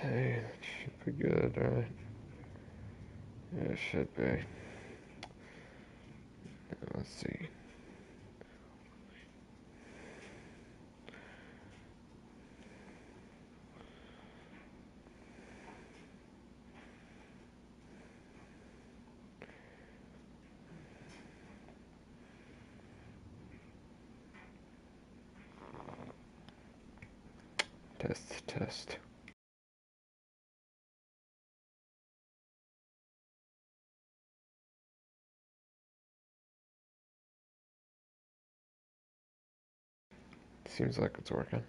Okay, that should be good, right? Yeah, it should be. Let's see. Test. Seems like it's working.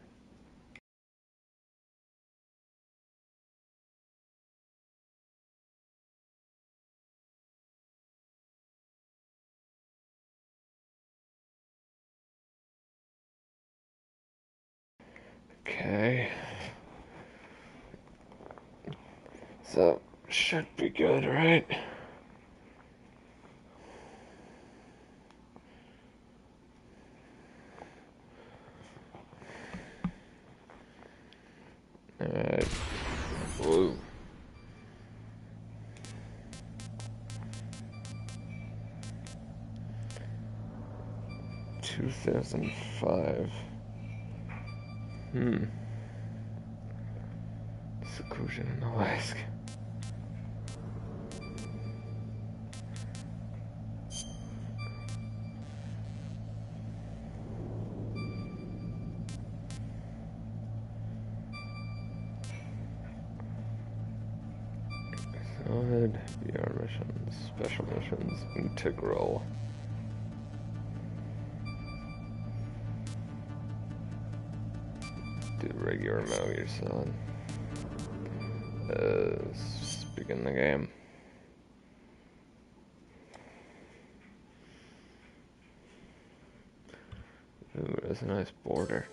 Okay. So, should be good, right? Alright. Whoa. "2005. Seclusion in Alaska. Solid VR missions, special missions, integral. Do regular Metal Gear Solid. Let's begin the game. Ooh, that's a nice border.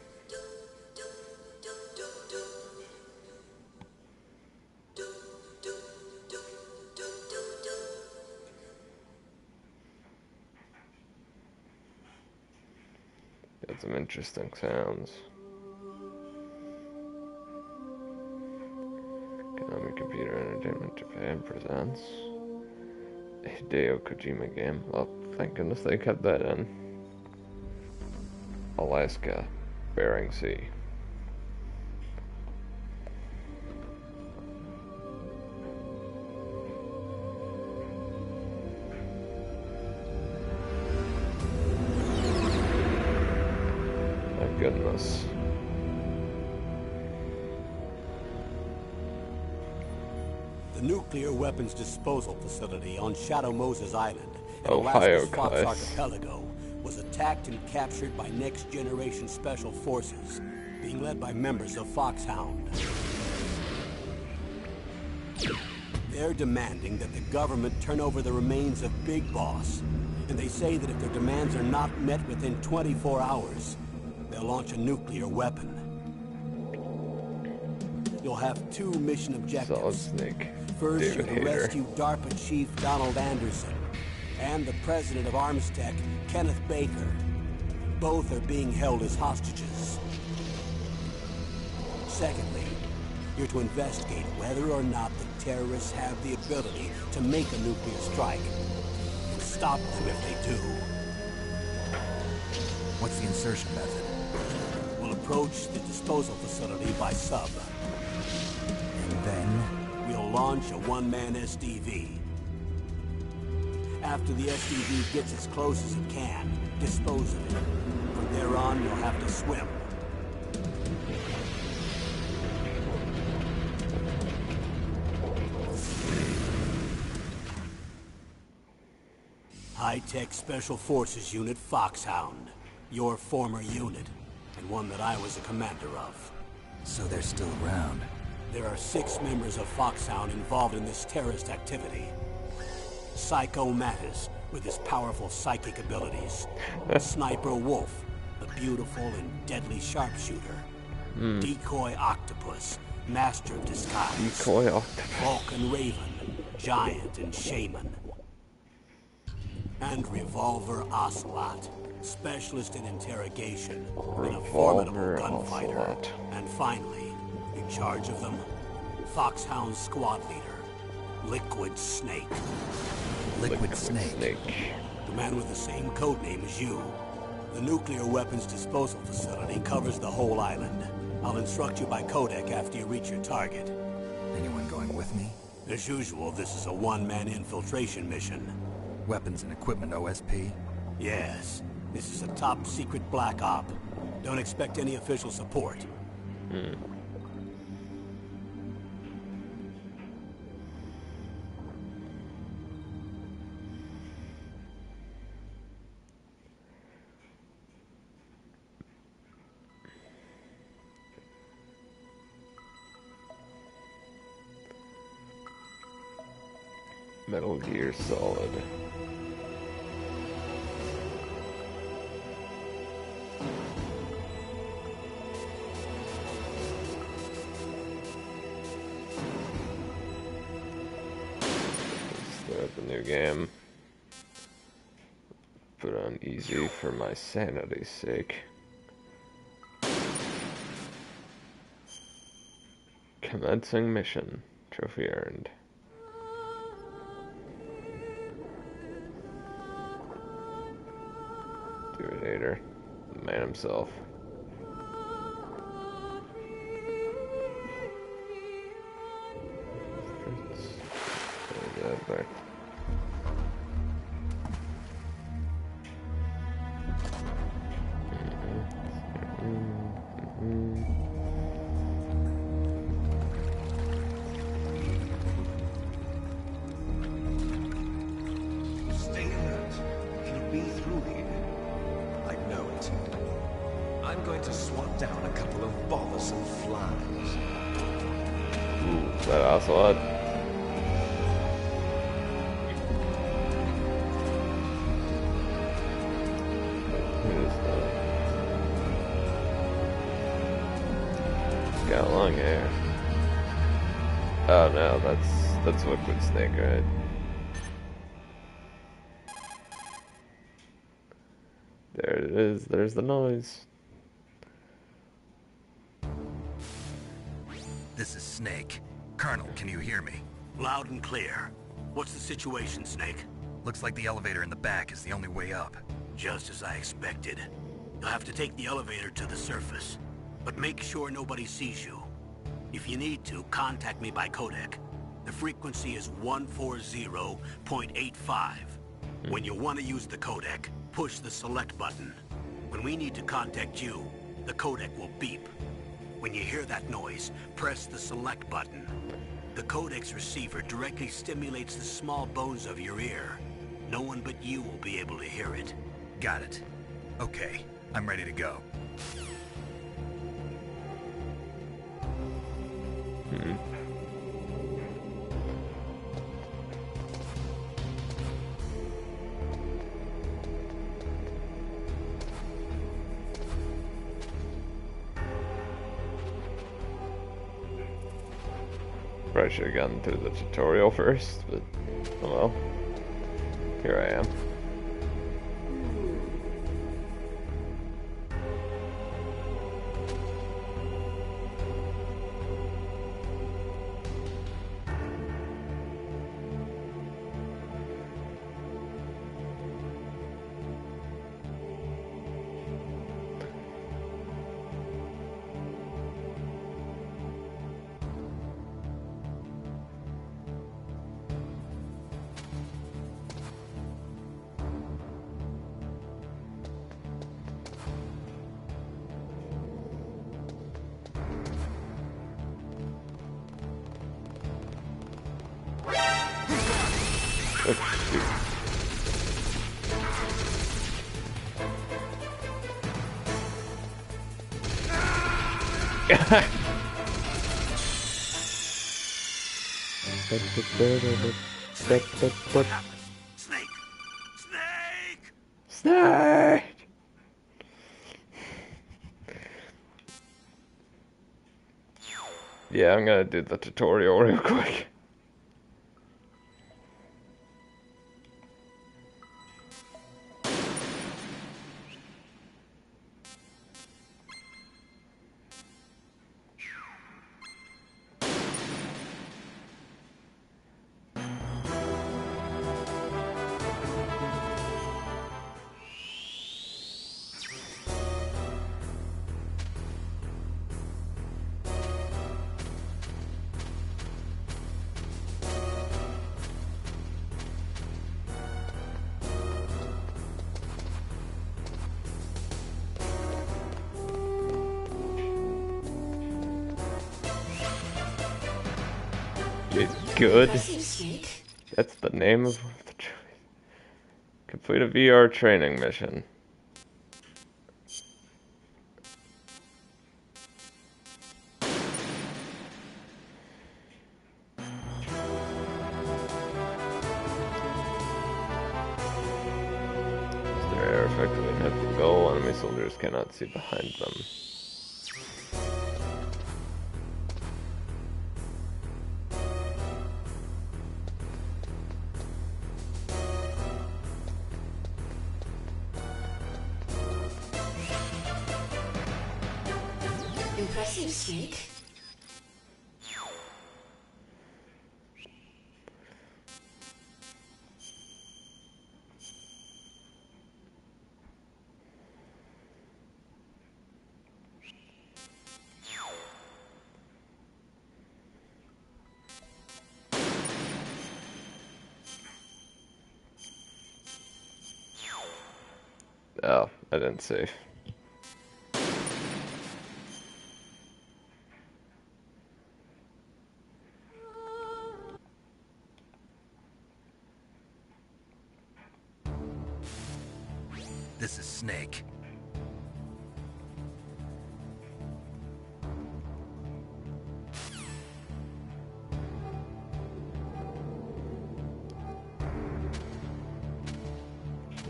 Got some interesting sounds. Konami Computer Entertainment Japan presents a Hideo Kojima game. Well, thank goodness they kept that in. Alaska, Bering Sea. My goodness. The nuclear weapons disposal facility on Shadow Moses Island in Ohio Alaska's Fox class. Archipelago was attacked and captured by Next Generation Special Forces, being led by members of Foxhound. They're demanding that the government turn over the remains of Big Boss, and they say that if their demands are not met within 24 hours, they'll launch a nuclear weapon. You'll have two mission Solid objectives. Snake. First, David you're to Hayter. rescue DARPA Chief Donald Anderson and the president of Armstech, Kenneth Baker. Both are being held as hostages. Secondly, you're to investigate whether or not the terrorists have the ability to make a nuclear strike and stop them if they do. What's the insertion method? We'll approach the disposal facility by sub. And then? We'll launch a one-man SDV. After the SDV gets as close as it can, dispose of it. From there on, you'll have to swim. High-Tech Special Forces Unit Foxhound. Your former unit, and one that I was a commander of. So they're still around. There are 6 members of Foxhound involved in this terrorist activity. Psycho Mattis, with his powerful psychic abilities. Sniper Wolf, the beautiful and deadly sharpshooter. Decoy Octopus, master of disguise. Decoy Octopus. Vulcan Raven, giant and shaman. And Revolver Ocelot, specialist in interrogation and a formidable Revolver gunfighter. Ocelot. And finally, in charge of them, Foxhound squad leader, Liquid Snake. Liquid Snake. The man with the same codename as you. The nuclear weapons disposal facility covers the whole island. I'll instruct you by codec after you reach your target. Anyone going with me? As usual, this is a one-man infiltration mission. Weapons and equipment OSP? Yes, this is a top-secret black op. Don't expect any official support. Metal Gear Solid. Start the new game. Put on easy for my sanity's sake. Commencing mission. Trophy earned. Terminator, the man himself. There. Stay alert. He'll be through here. I know it. I'm going to swat down a couple of bothersome flies. Ooh, is that Ocelot? He's got long hair. Oh no, that's Liquid Snake, right? There it is, there's the noise. This is Snake. Colonel, can you hear me? Loud and clear. What's the situation, Snake? Looks like the elevator in the back is the only way up. Just as I expected. You'll have to take the elevator to the surface. But make sure nobody sees you. If you need to, contact me by codec. The frequency is 140.85. When you want to use the codec, push the select button. When we need to contact you, the codec will beep. When you hear that noise, press the select button. The codec's receiver directly stimulates the small bones of your ear. No one but you will be able to hear it. Got it. Okay, I'm ready to go. Probably should have gotten through the tutorial first, but oh well. Here I am. Snake! Snake! Snake! Yeah, I'm gonna do the tutorial real quick. Get good. Impressive, Snake. That's the name of the choice. Complete a VR training mission. Stare effectively and hit the goal. Enemy soldiers cannot see behind them. Impressive, Snake. Oh, I didn't see. This is Snake.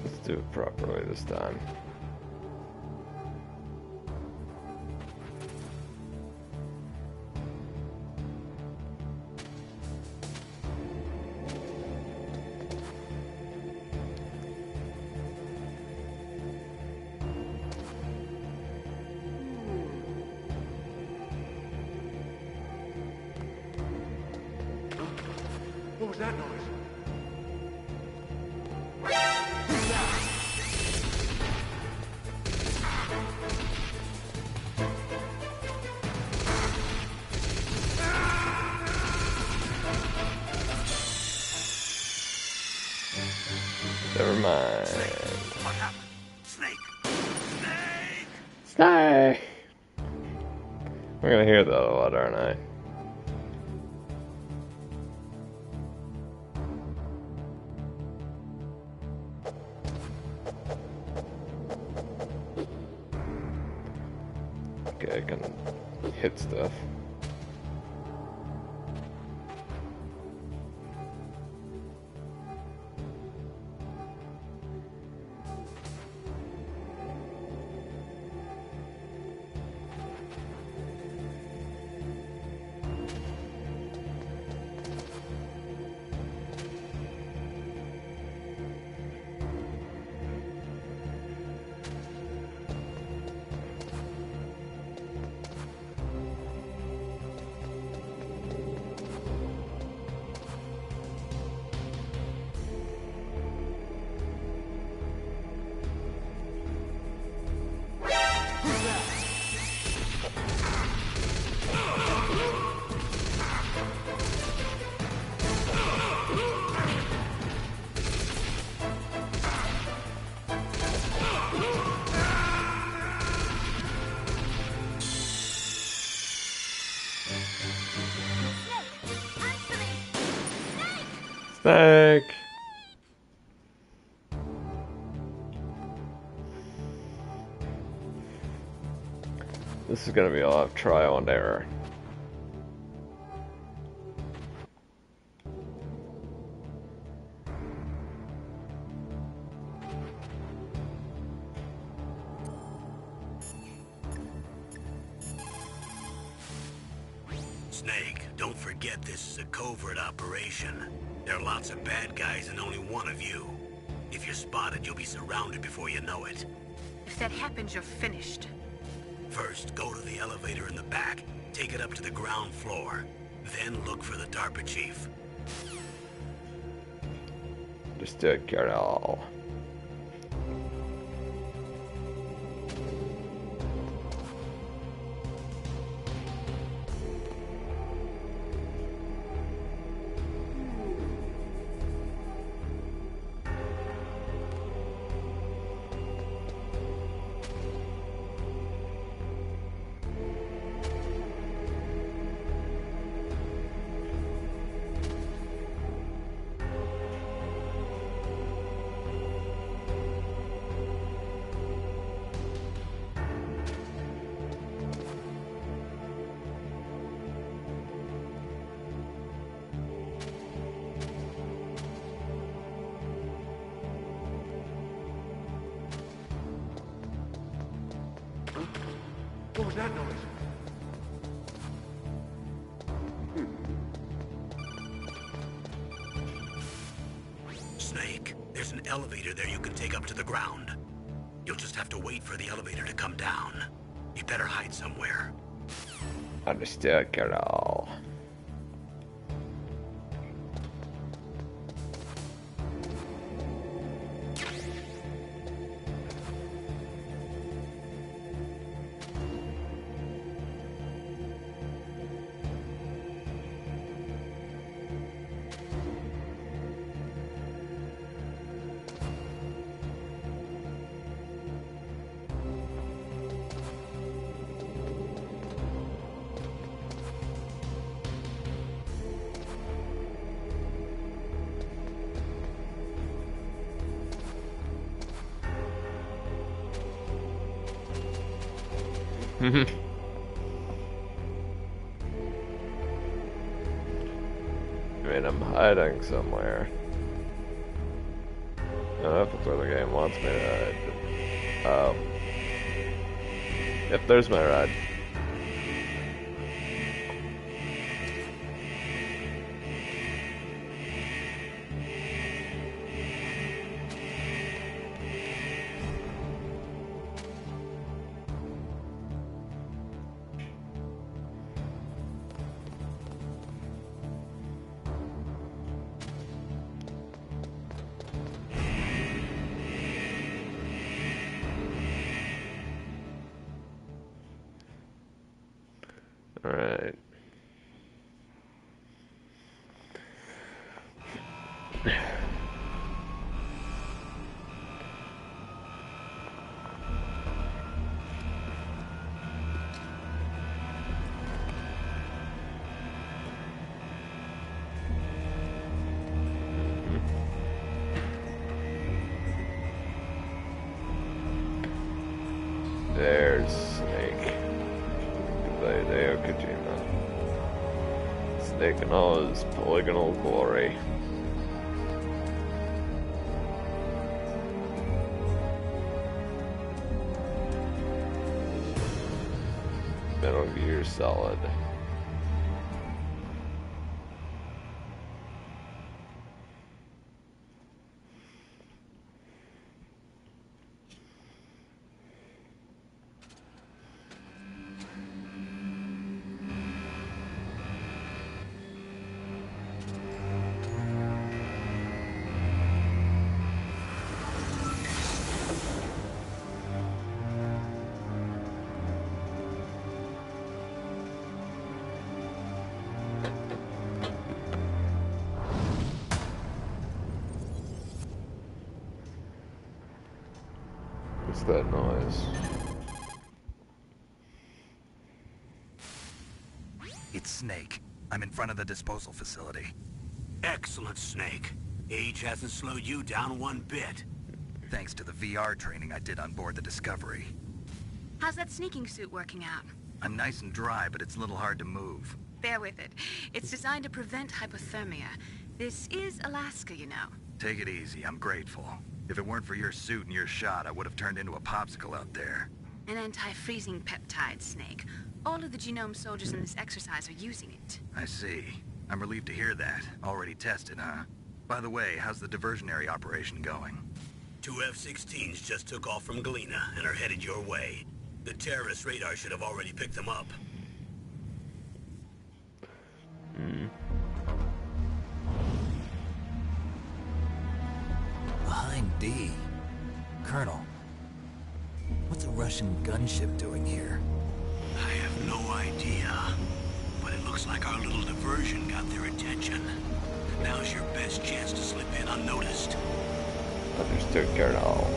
Let's do it properly this time. What was that noise? Never mind. What happened? Snake! Snake! Snake! I'm gonna hear that a lot, aren't I? Okay, I can hit stuff. Snake! This is gonna be a lot of trial and error. Snake, don't forget this is a covert operation. There are lots of bad guys and only one of you. If you're spotted, you'll be surrounded before you know it. If that happens, you're finished. First, go to the elevator in the back, take it up to the ground floor. Then look for the DARPA chief. Understood, Carol. was that noise? Snake, there's an elevator there you can take up to the ground. You'll just have to wait for the elevator to come down. You better hide somewhere. Understood, Colonel. I mean, I'm hiding somewhere. I don't know if it's where the game wants me to hide. Oh. Yep, there's my ride. Alright. There's Snake. Goodbye, Hideo Kojima. Snake in all his polygonal glory. Metal Gear Solid. What's that noise? It's Snake. I'm in front of the disposal facility. Excellent, Snake. Age hasn't slowed you down one bit. Thanks to the VR training I did on board the Discovery. How's that sneaking suit working out? I'm nice and dry, but it's a little hard to move. Bear with it. It's designed to prevent hypothermia. This is Alaska, you know. Take it easy, I'm grateful. If it weren't for your suit and your shot, I would have turned into a popsicle out there. An anti-freezing peptide, Snake. All of the genome soldiers in this exercise are using it. I see. I'm relieved to hear that. Already tested, huh? By the way, how's the diversionary operation going? 2 F-16s just took off from Galena and are headed your way. The terrorist radar should have already picked them up. Behind D. Colonel, what's a Russian gunship doing here? I have no idea, but it looks like our little diversion got their attention. Now's your best chance to slip in unnoticed. Understood, Colonel.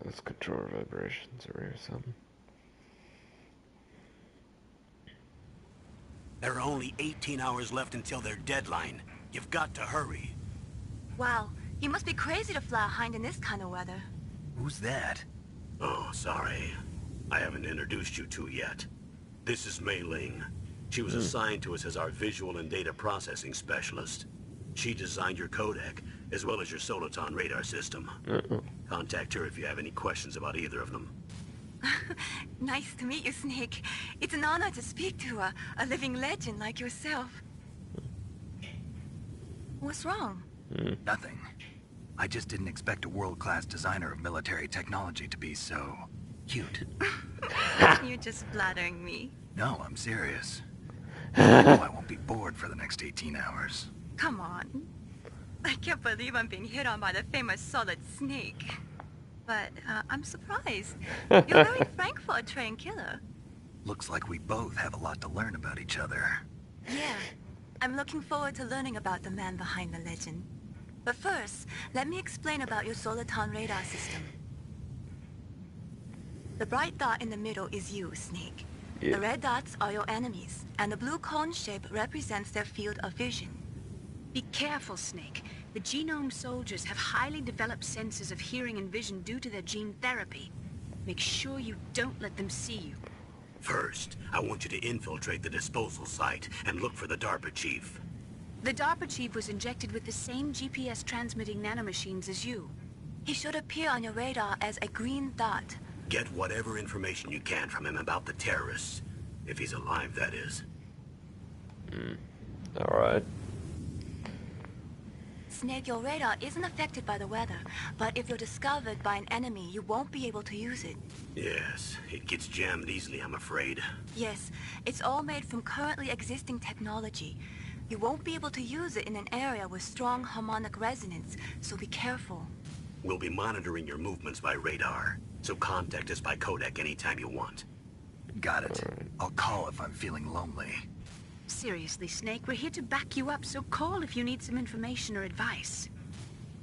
Let's control vibrations or something. There are only 18 hours left until their deadline. You've got to hurry. Wow, you must be crazy to fly a hind in this kind of weather. Who's that? Oh, sorry. I haven't introduced you to yet. This is Mei Ling. She was assigned to us as our visual and data processing specialist. She designed your codec, as well as your Soliton radar system. Contact her if you have any questions about either of them. Nice to meet you, Snake. It's an honor to speak to a living legend like yourself. What's wrong? Nothing. I just didn't expect a world-class designer of military technology to be so cute. You're just flattering me. No, I'm serious. I know I won't be bored for the next 18 hours. Come on. I can't believe I'm being hit on by the famous Solid Snake. But I'm surprised. You're very frank for a trained killer. Looks like we both have a lot to learn about each other. Yeah. I'm looking forward to learning about the man behind the legend. But first, let me explain about your Soliton radar system. The bright dot in the middle is you, Snake. Yeah. The red dots are your enemies, and the blue cone shape represents their field of vision. Be careful, Snake. The genome soldiers have highly developed senses of hearing and vision due to their gene therapy. Make sure you don't let them see you. First, I want you to infiltrate the disposal site and look for the DARPA chief. The DARPA chief was injected with the same GPS transmitting nanomachines as you. He should appear on your radar as a green dot. Get whatever information you can from him about the terrorists. If he's alive, that is. Alright. Snake, your radar isn't affected by the weather, but if you're discovered by an enemy, you won't be able to use it. Yes, it gets jammed easily, I'm afraid. Yes, it's all made from currently existing technology. You won't be able to use it in an area with strong harmonic resonance, so be careful. We'll be monitoring your movements by radar, so contact us by codec anytime you want. Got it. I'll call if I'm feeling lonely. Seriously, Snake, we're here to back you up, so call if you need some information or advice.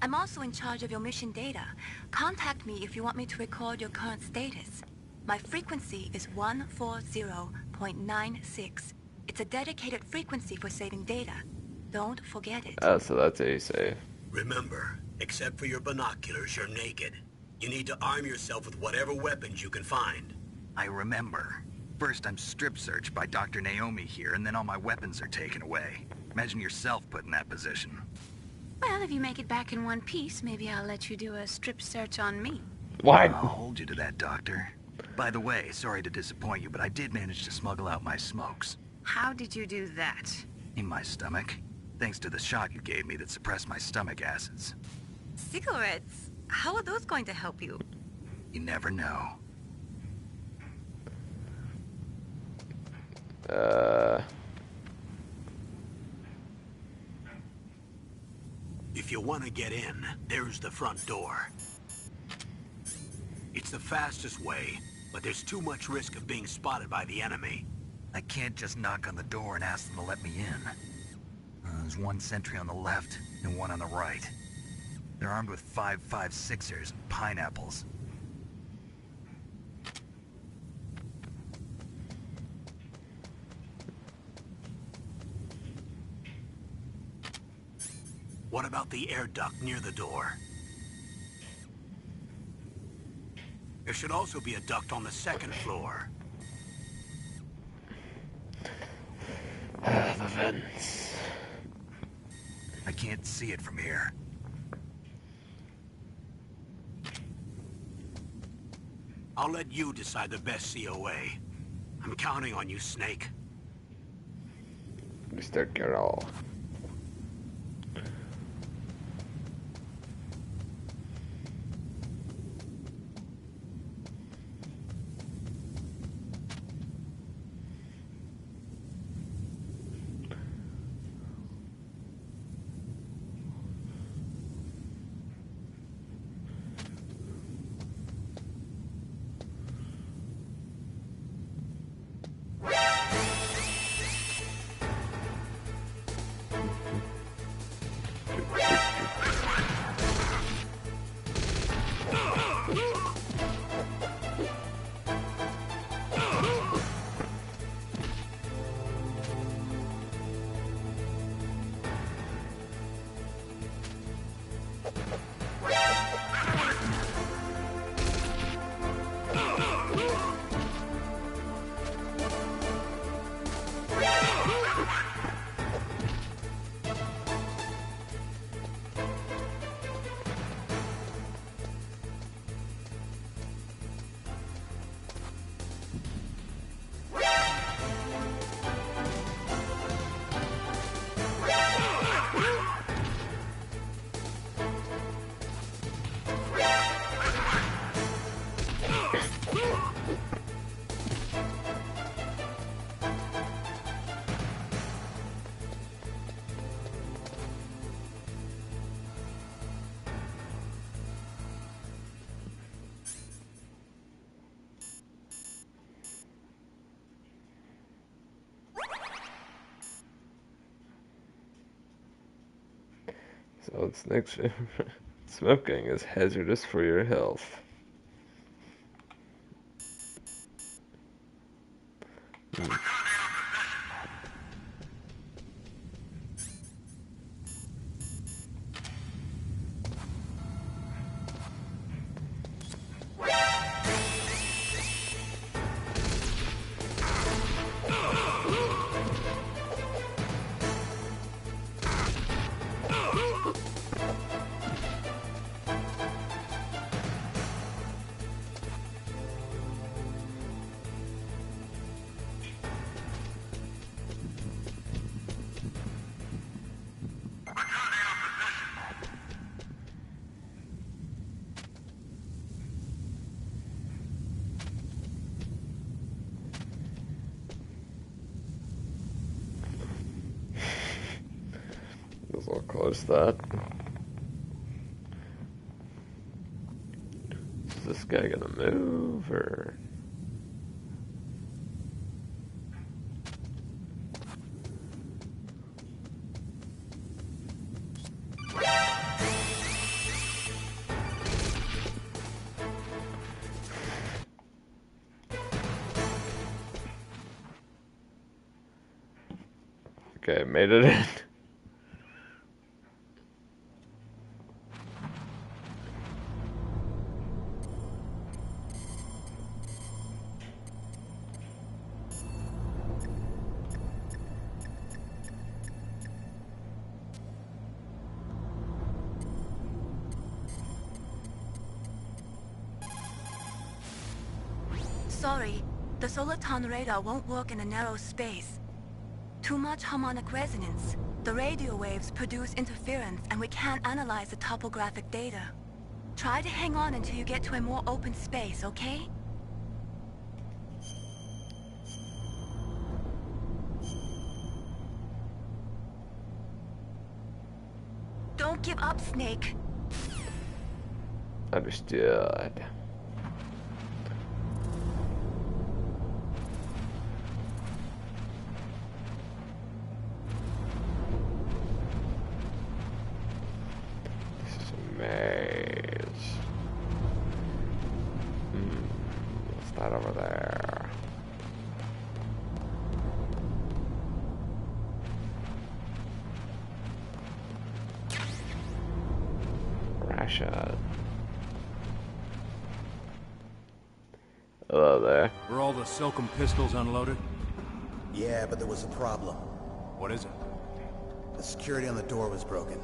I'm also in charge of your mission data. Contact me if you want me to record your current status. My frequency is 140.96. It's a dedicated frequency for saving data. Don't forget it. Oh, so that's a safe. Remember, except for your binoculars, you're naked. You need to arm yourself with whatever weapons you can find. I remember. First, I'm strip-searched by Dr. Naomi here, and then all my weapons are taken away. Imagine yourself put in that position. Well, if you make it back in one piece, maybe I'll let you do a strip search on me. What? I'll hold you to that, Doctor. By the way, sorry to disappoint you, but I did manage to smuggle out my smokes. How did you do that? In my stomach. Thanks to the shot you gave me that suppressed my stomach acids. Cigarettes? How are those going to help you? You never know. If you want to get in, there's the front door. It's the fastest way, but there's too much risk of being spotted by the enemy. I can't just knock on the door and ask them to let me in. There's one sentry on the left and one on the right. They're armed with 5.56ers and pineapples. What about the air duct near the door? There should also be a duct on the second floor. The vents. I can't see it from here. I'll let you decide the best COA. I'm counting on you, Snake. Mr. Girl. So snakes. Smoking is hazardous for your health. I'll close that. Is this guy gonna move or? Okay, made it in. Sorry, the Soliton radar won't work in a narrow space. Too much harmonic resonance. The radio waves produce interference and we can't analyze the topographic data. Try to hang on until you get to a more open space, okay? Don't give up, Snake. Understood. This is a maze. What's that over there? Russia. Hello there. Were all the Silcom pistols unloaded? Yeah, but there was a problem. What is it? The security on the door was broken.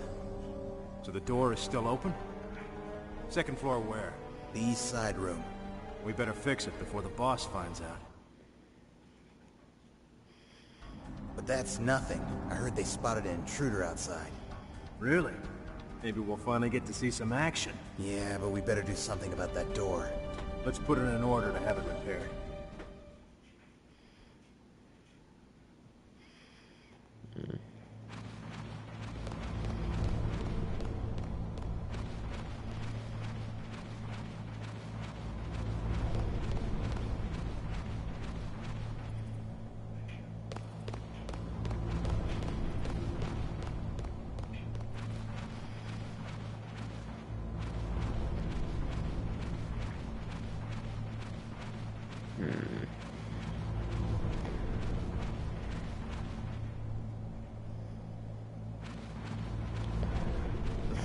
So the door is still open? Second floor where? The east side room. We better fix it before the boss finds out. But that's nothing. I heard they spotted an intruder outside. Really? Maybe we'll finally get to see some action. Yeah, but we better do something about that door. Let's put it in order to have it repaired.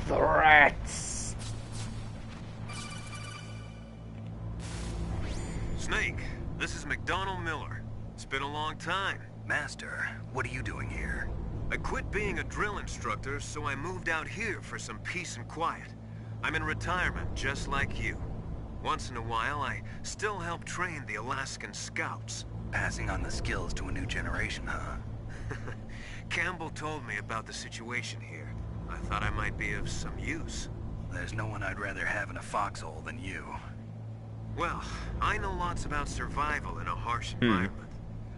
Threats. Snake, this is McDonald Miller. It's been a long time. Master, what are you doing here? I quit being a drill instructor, so I moved out here for some peace and quiet. I'm in retirement, just like you. Once in a while, I still help train the Alaskan Scouts. Passing on the skills to a new generation, huh? Campbell told me about the situation here. I thought I might be of some use. There's no one I'd rather have in a foxhole than you. Well, I know lots about survival in a harsh environment.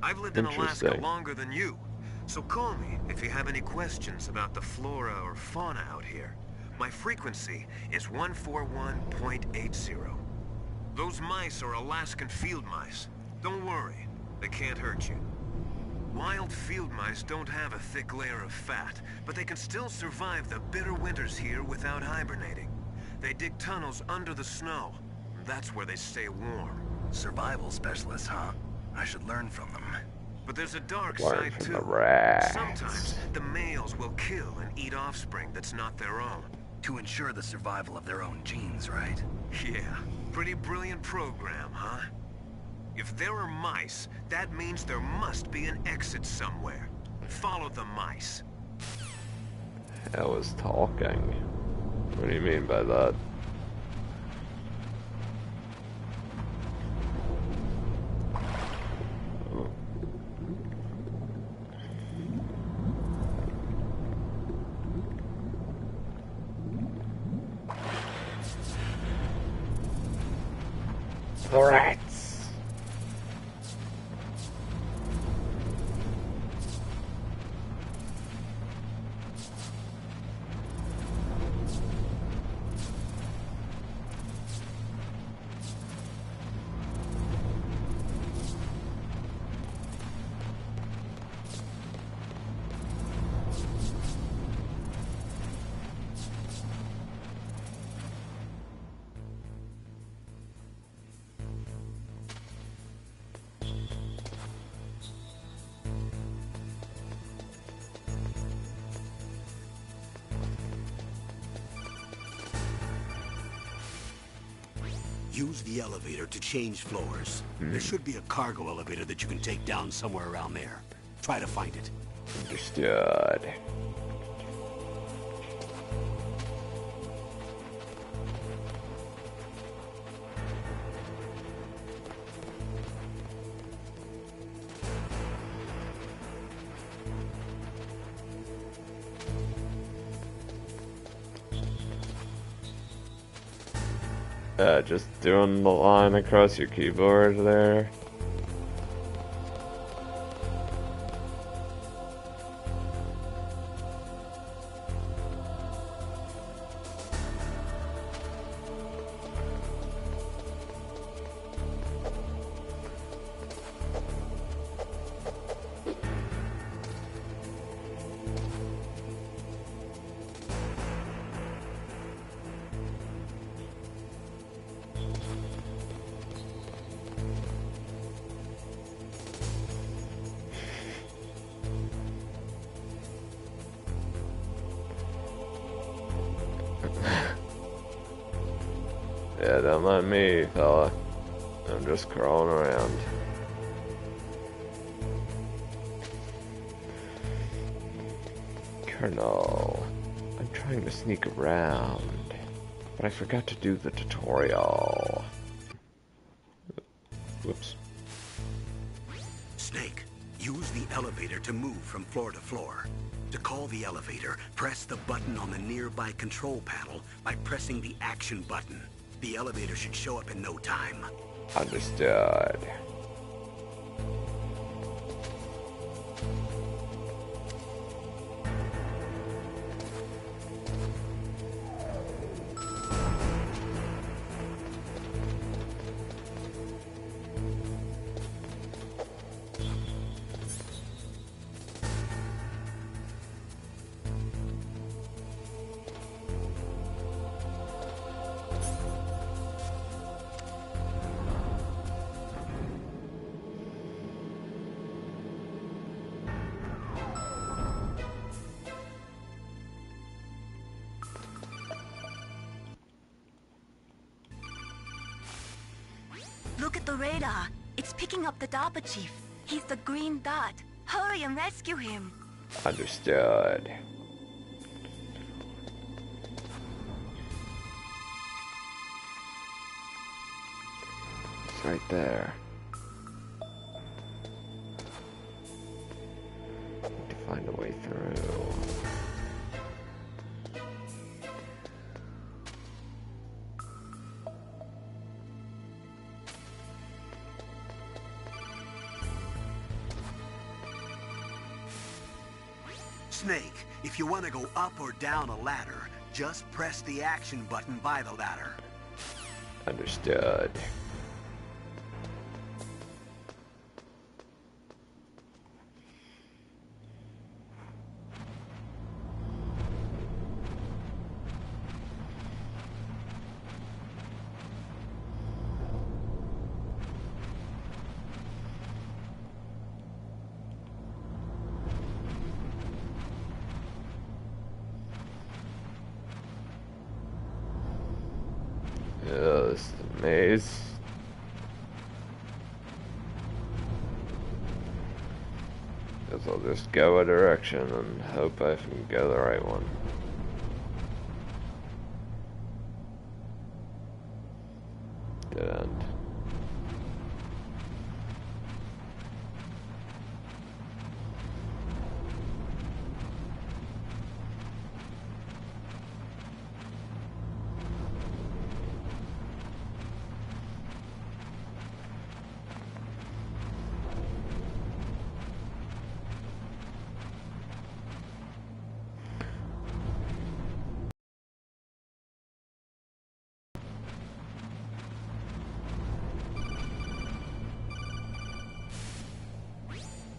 I've lived in Alaska Interesting. longer than you. So call me if you have any questions about the flora or fauna out here. My frequency is 141.80. Those mice are Alaskan field mice. Don't worry, they can't hurt you. Wild field mice don't have a thick layer of fat, but they can still survive the bitter winters here without hibernating. They dig tunnels under the snow. That's where they stay warm. Survival specialists, huh? I should learn from them. But there's a dark Learn side from too. the rats. Sometimes the males will kill and eat offspring that's not their own. To ensure the survival of their own genes, right? Yeah, pretty brilliant program, huh? If there are mice, that means there must be an exit somewhere. Follow the mice. I was talking. What do you mean by that? Rats. Use the elevator to change floors. There should be a cargo elevator that you can take down somewhere around there. Try to find it. Understood. Just doing the line across your keyboard there. Yeah, don't mind me, fella. I'm just crawling around. Colonel, I'm trying to sneak around, but I forgot to do the tutorial. Whoops. Snake, use the elevator to move from floor to floor. To call the elevator, press the button on the nearby control panel by pressing the action button. The elevator should show up in no time. Understood. Look at the radar. It's picking up the DARPA chief. He's the green dot. Hurry and rescue him. Understood. It's right there. Need to find a way through. Snake, if you want to go up or down a ladder, just press the action button by the ladder. Understood. Yeah, this is a maze. Guess I'll just go a direction and hope I can go the right one. Dead end.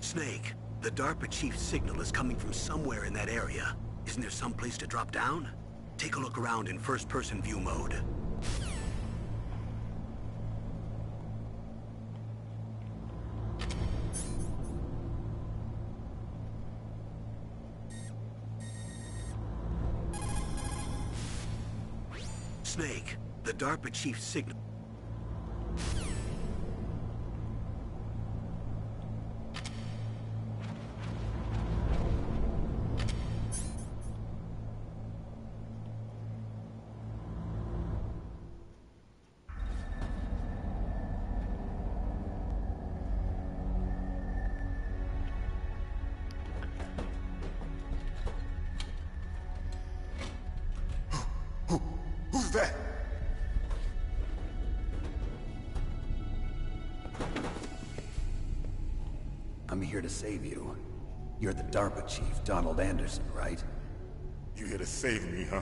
Snake, the DARPA chief's signal is coming from somewhere in that area. Isn't there some place to drop down? Take a look around in first-person view mode. Snake, the DARPA chief's signal... Who's that? I'm here to save you. You're the DARPA chief, Donald Anderson, right? You here to save me, huh?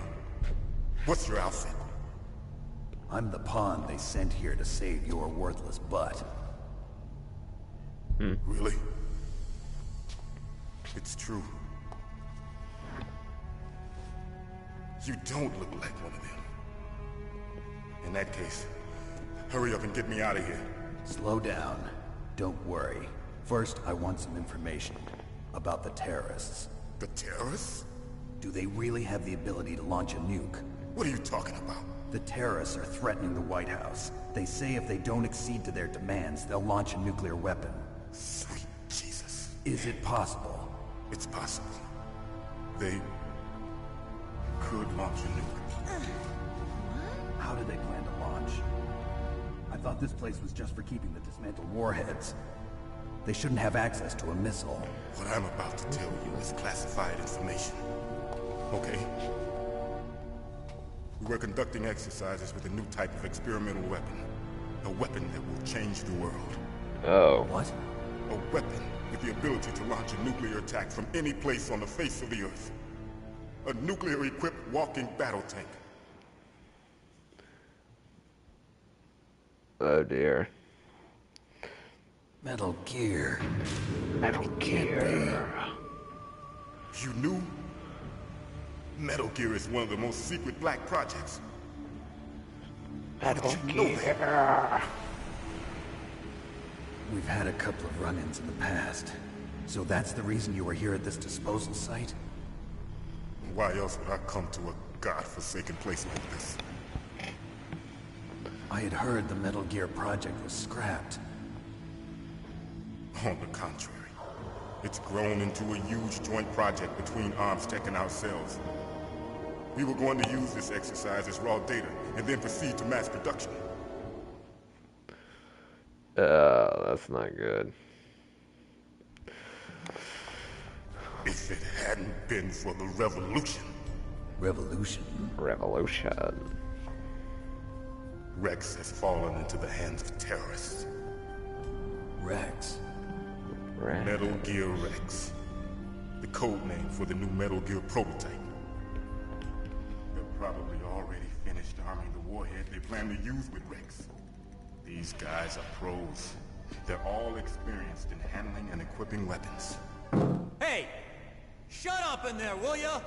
What's your outfit? I'm the pawn they sent here to save your worthless butt. Really? It's true. You don't look like one of them. In that case, hurry up and get me out of here. Slow down. Don't worry. First, I want some information about the terrorists. The terrorists? Do they really have the ability to launch a nuke? What are you talking about? The terrorists are threatening the White House. They say if they don't accede to their demands, they'll launch a nuclear weapon. Sweet Jesus. Is it possible? It's possible. They could launch a nuke. How do they plan to launch? I thought this place was just for keeping the dismantled warheads. They shouldn't have access to a missile. What I'm about to tell you is classified information. Okay? We were conducting exercises with a new type of experimental weapon. A weapon that will change the world. Oh. What? A weapon with the ability to launch a nuclear attack from any place on the face of the Earth. A nuclear-equipped walking battle tank. Oh dear. Metal Gear. Metal Gear. You knew? Metal Gear is one of the most secret black projects. Metal You know that? Gear. We've had a couple of run-ins in the past. So that's the reason you were here at this disposal site? Why else would I come to a godforsaken place like this? I had heard the Metal Gear project was scrapped. On the contrary, it's grown into a huge joint project between Armstech and ourselves. We were going to use this exercise as raw data, and then proceed to mass production. That's not good. If it hadn't been for the revolution. Revolution? Revolution. Rex has fallen into the hands of terrorists. Rex? Metal Gear Rex. The code name for the new Metal Gear prototype. They're probably already finished arming the warhead they plan to use with Rex. These guys are pros. They're all experienced in handling and equipping weapons. Hey! Shut up in there, will ya?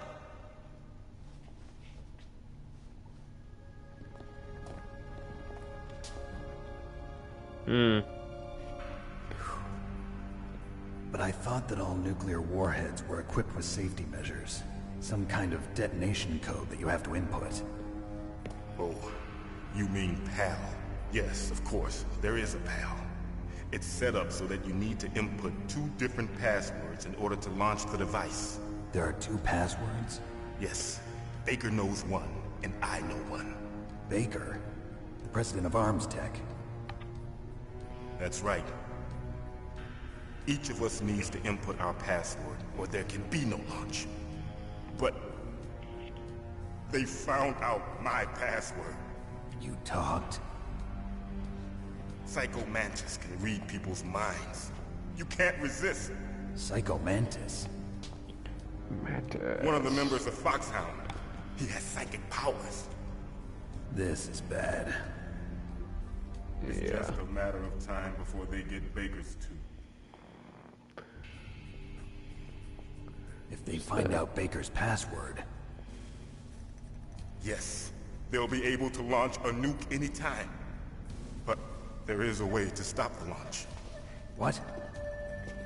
But I thought that all nuclear warheads were equipped with safety measures. Some kind of detonation code that you have to input. Oh, You mean PAL? Yes, of course, there is a PAL. It's set up so that you need to input 2 different passwords in order to launch the device. There are 2 passwords? Yes. Baker knows one, and I know one. Baker? The president of Arms Tech. That's right. Each of us needs to input our password, or there can be no launch. But they found out my password. You talked? Psycho Mantis can read people's minds. You can't resist. Psycho Mantis? Mantis. One of the members of Foxhound. He has psychic powers. This is bad. It's just a matter of time before they get Baker's too. If they find out Baker's password... Yes, they'll be able to launch a nuke anytime. But there is a way to stop the launch. What?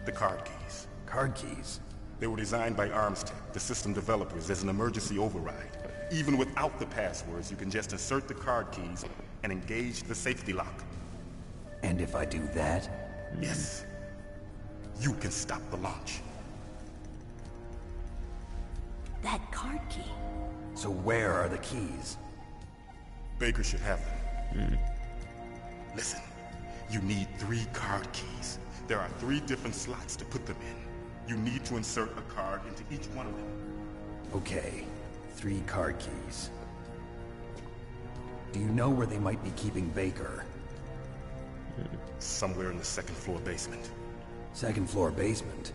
The card keys. Card keys? They were designed by ArmsTech, the system developers, as an emergency override. Even without the passwords, you can just insert the card keys and engage the safety lock. And if I do that? Yes. You can stop the launch. That card key. So where are the keys? Baker should have them. Listen, you need 3 card keys. There are 3 different slots to put them in. You need to insert a card into each one of them. Okay, 3 card keys. Do you know where they might be keeping Baker? Somewhere in the 2nd floor basement. 2nd floor basement?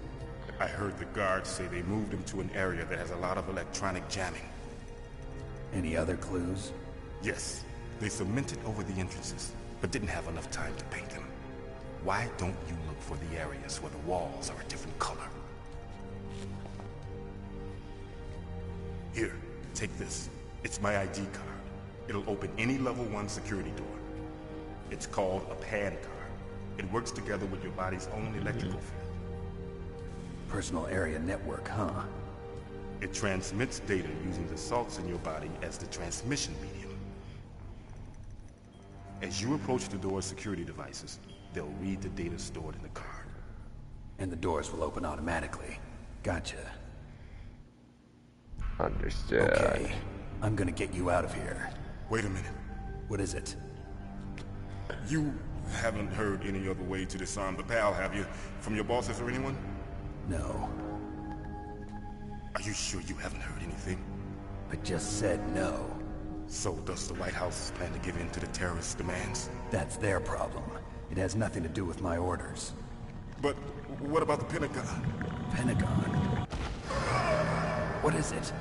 I heard the guards say they moved him to an area that has a lot of electronic jamming. Any other clues? Yes. They cemented over the entrances, but didn't have enough time to paint them. Why don't you look for the areas where the walls are a different color? Here, take this. It's my ID card. It'll open any level 1 security door. It's called a PAN card. It works together with your body's own electrical field. Personal area network, huh? It transmits data using the salts in your body as the transmission medium. As you approach the door's security devices, they'll read the data stored in the card. And the doors will open automatically. Gotcha. Understood. Okay, I'm gonna get you out of here. Wait a minute. What is it? You haven't heard any other way to disarm the PAL, have you? From your bosses or anyone? No. Are you sure you haven't heard anything? I just said no. So does the White House plan to give in to the terrorists' demands? That's their problem. It has nothing to do with my orders. But what about the Pentagon? Pentagon? What is it?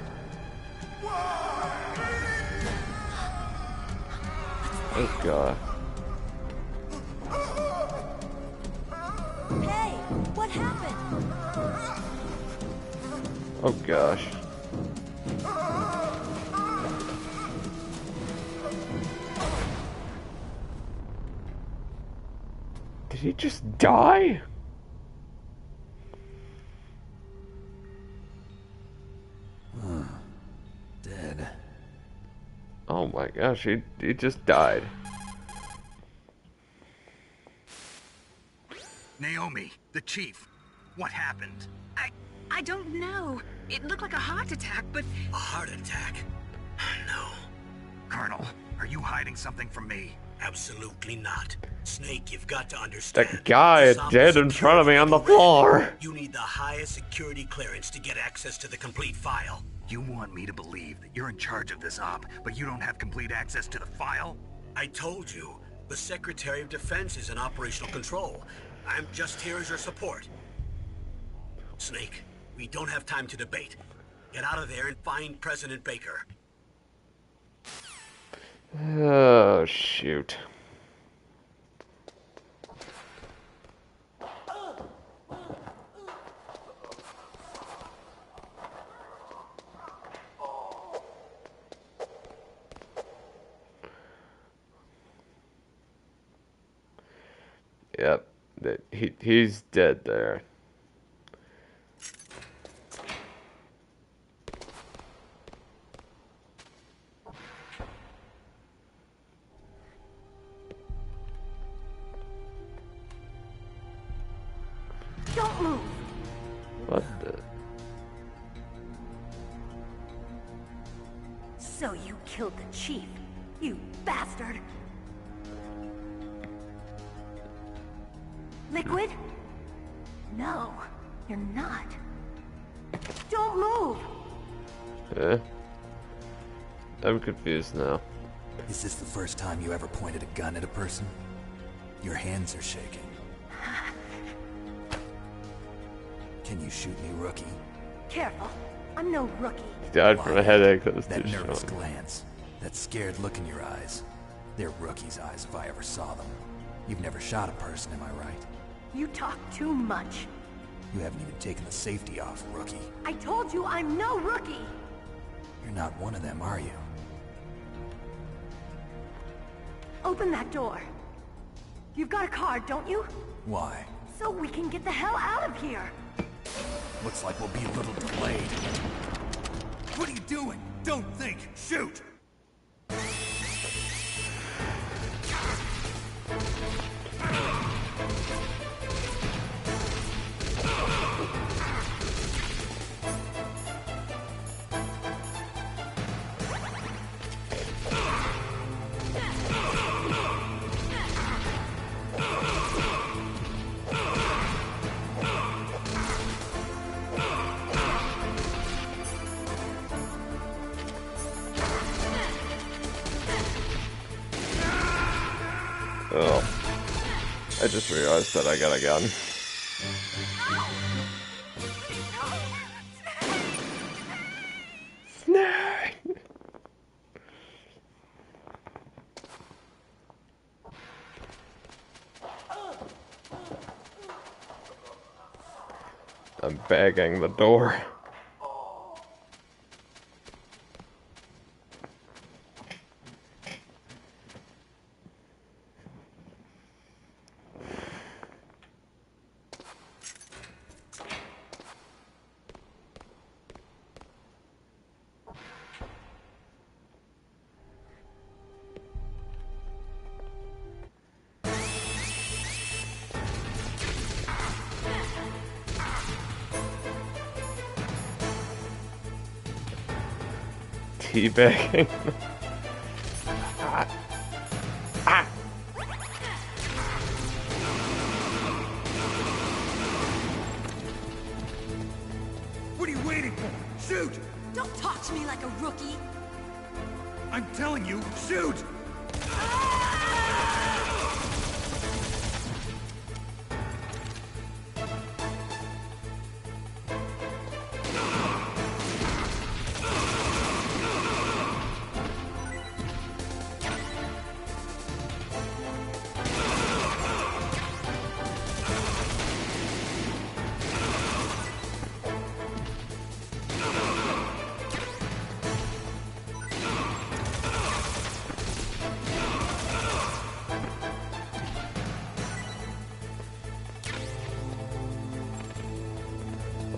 Oh god. Hey, what happened? Oh gosh. Did he just die? Dead. Oh my gosh, he just died. Naomi, the chief, what happened? I don't know. It looked like a heart attack, but... A heart attack? No, Colonel, are you hiding something from me? absolutely not. Snake, you've got to understand. That guy is dead in front of me on the floor. You need the highest security clearance to get access to the complete file. You want me to believe that you're in charge of this op, but you don't have complete access to the file? I told you, the Secretary of Defense is in operational control. I'm just here as your support. Snake, we don't have time to debate. Get out of there and find President Baker. Oh, shoot. Yep, he's dead there. Chief. You bastard. Liquid? No, you're not. Don't move! I'm confused now. Is this the first time you ever pointed a gun at a person? Your hands are shaking. Can you shoot me, rookie? Careful. I'm no rookie. He died from a headache that was That too nervous strong. glance, that scared look in your eyes. They're rookie's eyes if I ever saw them. You've never shot a person, am I right? You talk too much. You haven't even taken the safety off, rookie. I told you I'm no rookie! You're not one of them, are you? Open that door. You've got a card, don't you? Why? So we can get the hell out of here. Looks like we'll be a little delayed. What are you doing? Don't think! Shoot! Oh. I just realized that I got a gun. Snake! I'm bagging the door. Teabagging. What are you waiting for? Shoot! Don't talk to me like a rookie. I'm telling you, shoot!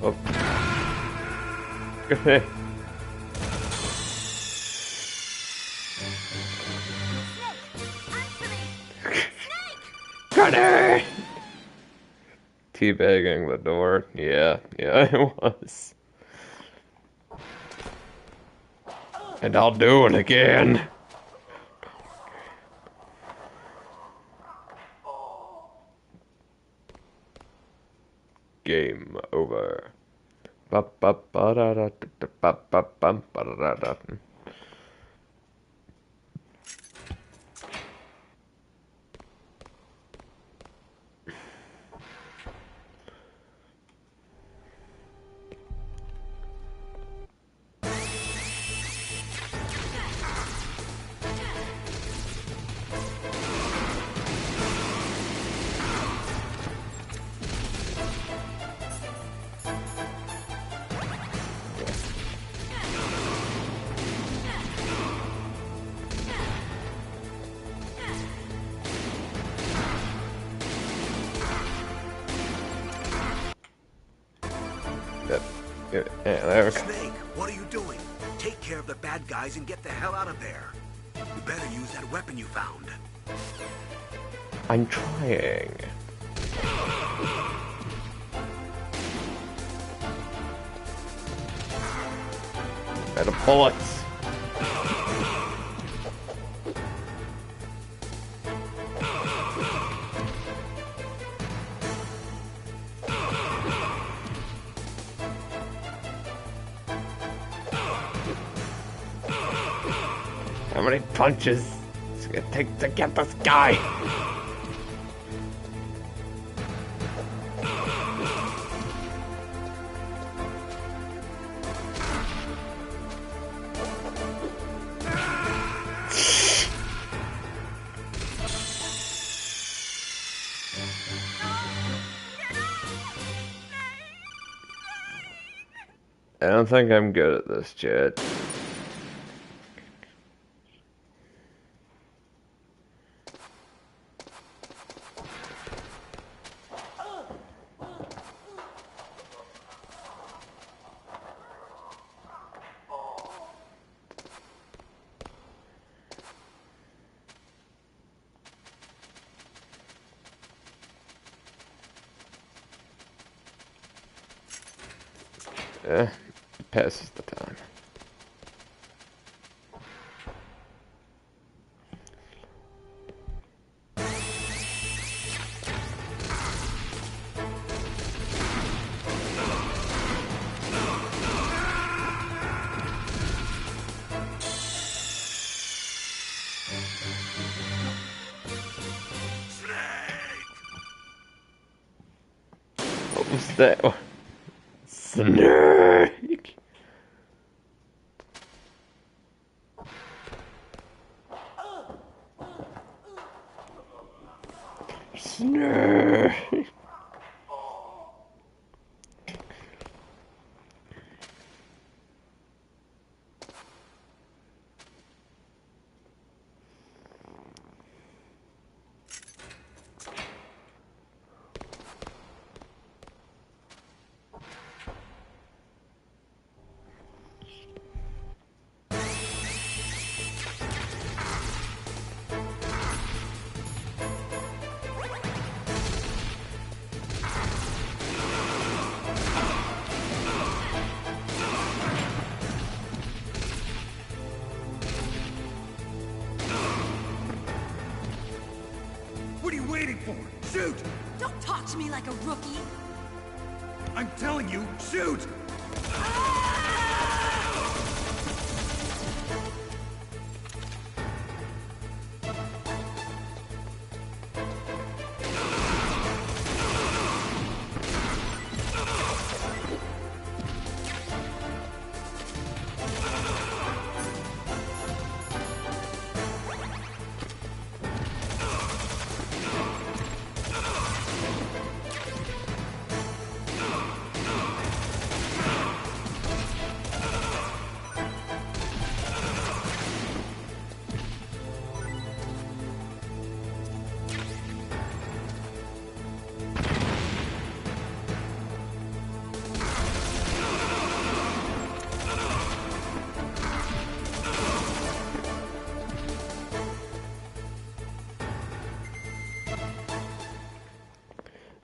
Oh. Good. Gunner! Teabagging the door. Yeah, it was. And I'll do it again. Game over. Snake, what are you doing? Take care of the bad guys and get the hell out of there. You better use that weapon you found. I'm trying. Out of bullets. many punches it's gonna take to get this guy. I don't think I'm good at this, Jet. Yeah, it passes the time. What was that? Snake! Snake! What are you waiting for? Shoot! Don't talk to me like a rookie. I'm telling you, shoot!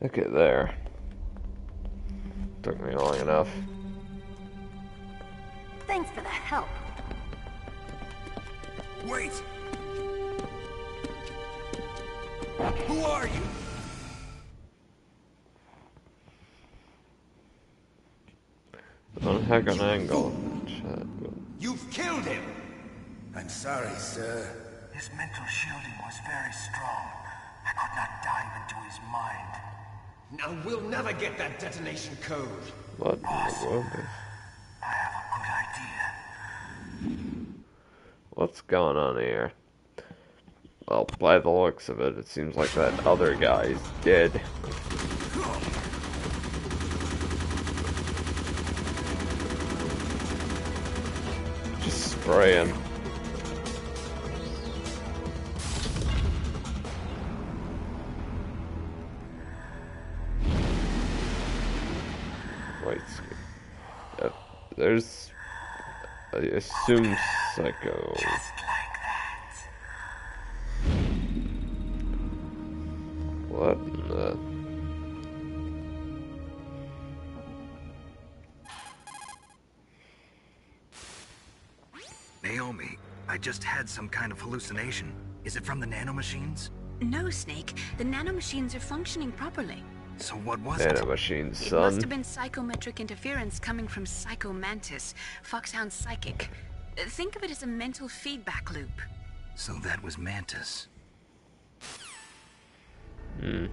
Okay, there. Took me long enough. Thanks for the help. Wait! Who are you? Don't hack an angle. Chat. You've killed him! I'm sorry, sir. His mental shielding was very strong. I could not dive into his mind. Now we'll never get that detonation code. What in the world? I have a good idea. What's going on here? Well, by the looks of it, it seems like that other guy's dead. Just spraying. Wait, there's, I assume, Psycho. Just like that. What in the... Naomi, I just had some kind of hallucination. Is it from the nanomachines? No, Snake. The nanomachines are functioning properly. So what was it? Nanomachines, It son. must have been psychometric interference coming from Psycho Mantis, Foxhound's psychic. Think of it as a mental feedback loop. So that was Mantis. Hmm.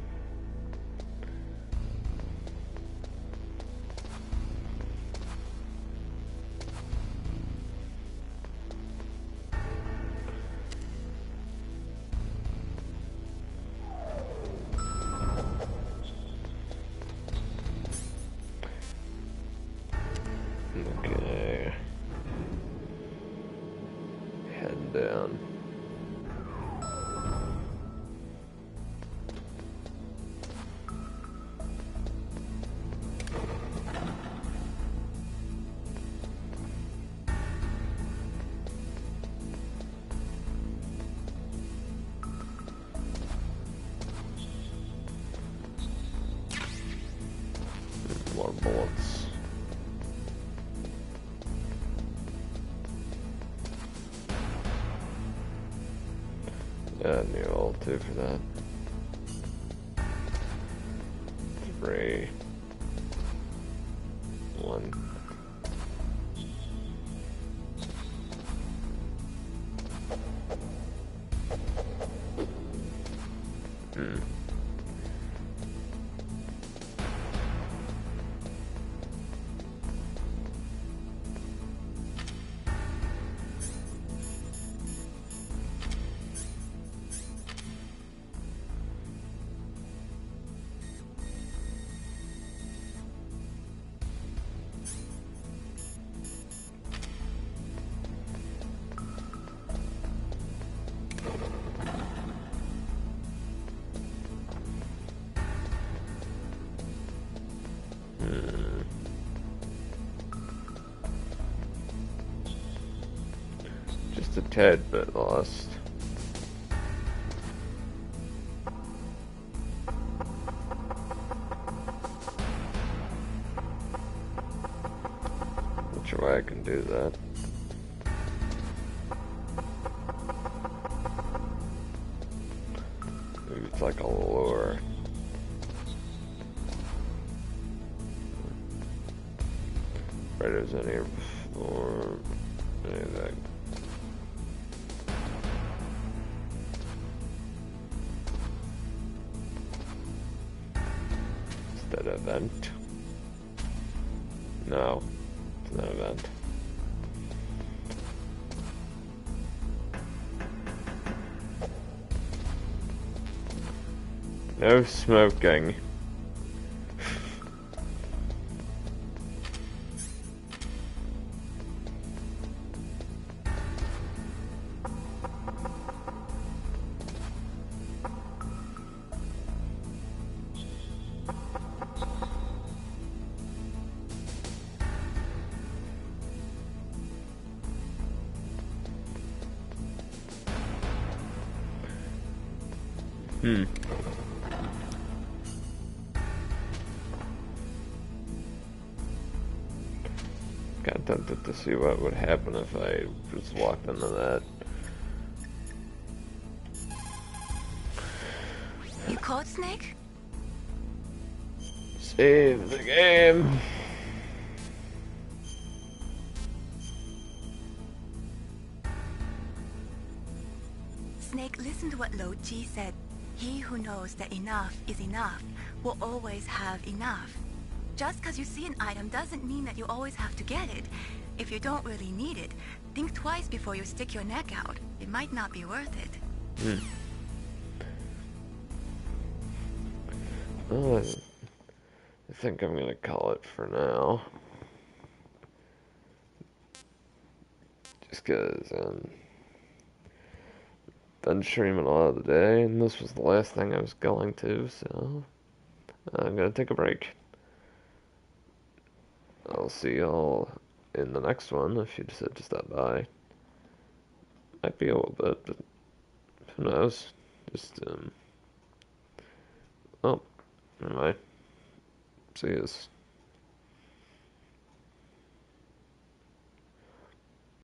Okay. Head down. More bullets. Yeah, new ult too for that. 3, 1. Hmm. Just a tad bit lost. Not sure why I can do that. Maybe it's like a lure. Raiders in here before anything. Is that an event? No, it's not an event. No smoking. Got tempted to see what would happen if I just walked into that. You caught Snake? Save the game. Snake, listen to what Lo Ji said. He who knows that enough is enough will always have enough. Just because you see an item doesn't mean that you always have to get it. If you don't really need it, think twice before you stick your neck out. It might not be worth it. Well, I think I'm gonna call it for now. Just because been streaming a lot of the day, and this was the last thing I was going to, so I'm gonna take a break. I'll see y'all in the next one if you decide to stop by. Might be a little bit, but who knows? Just oh, never mind. See yous.